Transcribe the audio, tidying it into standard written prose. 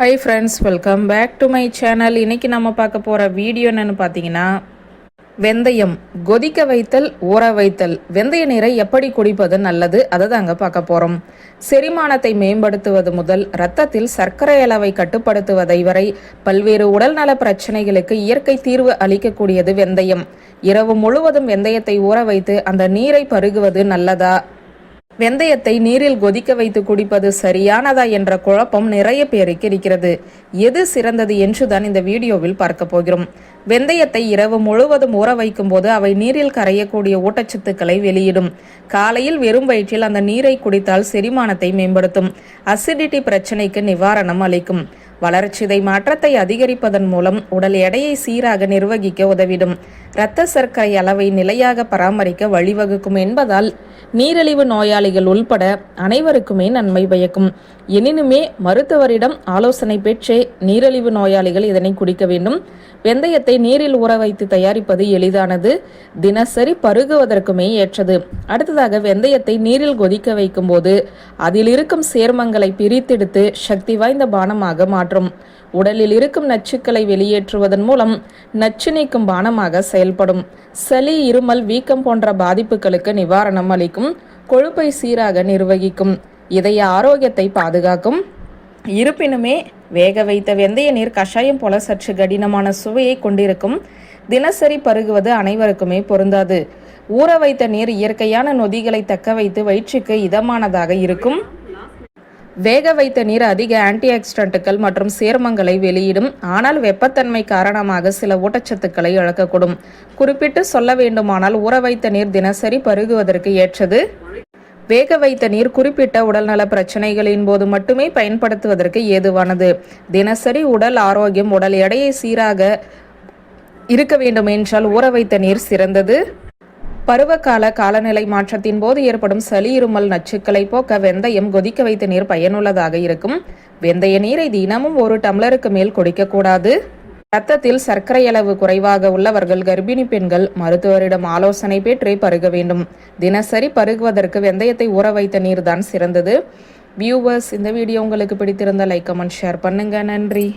High friends, welcome back to my channel. இன்றைக்கி நம்ம பார்க்க போகிற வீடியோ என்னென்னு பார்த்தீங்கன்னா, வெந்தயம் கொதிக்க வைத்தல், ஊற வைத்தல். வெந்தய நீரை எப்படி குடிப்பது நல்லது, அதை தாங்க பார்க்க போகிறோம். செரிமானத்தை மேம்படுத்துவது முதல் இரத்தத்தில் சர்க்கரை அளவை கட்டுப்படுத்துவதை வரை பல்வேறு உடல்நல பிரச்சனைகளுக்கு இயற்கை தீர்வு அளிக்கக்கூடியது வெந்தயம். இரவு முழுவதும் வெந்தயத்தை ஊற வைத்து அந்த நீரை பருகுவது நல்லதா, வெந்தயத்தை நீரில் கொதிக்க வைத்து குடிப்பது சரியானதா என்ற குழப்பம் நிறைய பேருக்கு இருக்கிறது. எது சிறந்தது என்றுதான் இந்த வீடியோவில் பார்க்க போகிறோம். வெந்தயத்தை இரவு முழுவதும் ஊற வைக்கும் போது அவை நீரில் கரையக்கூடிய ஊட்டச்சத்துக்களை வெளியிடும். காலையில் வெறும் வயிற்றில் அந்த நீரை குடித்தால் செரிமானத்தை மேம்படுத்தும். அசிடிட்டி பிரச்சனைக்கு நிவாரணம் அளிக்கும். வளர்ச்சிதை மாற்றத்தை அதிகரிப்பதன் மூலம் உடல் எடையை சீராக நிர்வகிக்க உதவிடும். இரத்த சர்க்கரை அளவை நிலையாக பராமரிக்க வழிவகுக்கும் என்பதால் நீரிழிவு நோயாளிகள் உள்பட அனைவருக்குமே நன்மை பயக்கும். எனினுமே மருத்துவரிடம் ஆலோசனை பெற்றே நீரிழிவு நோயாளிகள் இதனை குடிக்க வேண்டும். வெந்தயத்தை நீரில் ஊற வைத்து தயாரிப்பது எளிதானது, தினசரி பருகுவதற்குமே ஏற்றது. அடுத்ததாக, வெந்தயத்தை நீரில் கொதிக்க வைக்கும் போது அதில் இருக்கும் சேர்மங்களை பிரித்தெடுத்து சக்தி வாய்ந்த பானமாக மாற்றும். உடலில் இருக்கும் நச்சுக்களை வெளியேற்றுவதன் மூலம் நச்சு நீக்கும் பானமாக செயல்படும். சளி, இருமல், வீக்கம் போன்ற பாதிப்புகளுக்கு நிவாரணம் அளிக்கும். கொழுப்பை சீராக நிர்வகிக்கும். இதய ஆரோக்கியத்தை பாதுகாக்கும். இருப்பினுமே வேக வைத்த வெந்தய நீர் கஷாயம் போல சற்று கடினமான சுவையை கொண்டிருக்கும். தினசரி பருகுவது அனைவருக்குமே பொருந்தாது. ஊற வைத்த நீர் இயற்கையான நொதிகளை தக்க வைத்து வயிற்றுக்கு இதமானதாக இருக்கும். வேக வைத்த நீர் அதிக ஆன்டி ஆக்சிடென்ட்டுகள் மற்றும் சேர்மங்களை வெளியிடும். ஆனால் வெப்பத்தன்மை காரணமாக சில ஊட்டச்சத்துக்களை இழக்கக்கூடும். குறிப்பிட்டு சொல்ல வேண்டுமானால், ஊற வைத்த நீர் தினசரி பருகுவதற்கு ஏற்றது. வேக வைத்த நீர் குறிப்பிட்ட உடல்நல பிரச்சனைகளின் போது மட்டுமே பயன்படுத்துவதற்கு ஏதுவானது. தினசரி உடல் ஆரோக்கியம், உடல் எடையை சீராக இருக்க வேண்டும் என்றால் ஊற வைத்த நீர் சிறந்தது. பருவகால காலநிலை மாற்றத்தின் போது ஏற்படும் சளி, இருமல், நச்சுக்களை போக்க வெந்தயம் கொதிக்க வைத்த நீர் பயனுள்ளதாக இருக்கும். வெந்தய நீரை தினமும் 1 டம்ளருக்கு மேல் குடிக்கக்கூடாது. இரத்தத்தில் சர்க்கரை அளவு குறைவாக உள்ளவர்கள், கர்ப்பிணி பெண்கள் மருத்துவரிடம் ஆலோசனை பெற்றே பருக வேண்டும். தினசரி பருகுவதற்கு வெந்தயத்தை ஊற வைத்த நீர் தான் சிறந்தது. வியூவர்ஸ், இந்த வீடியோ உங்களுக்கு பிடித்திருந்தால் லைக், கமெண்ட், ஷேர் பண்ணுங்க. நன்றி.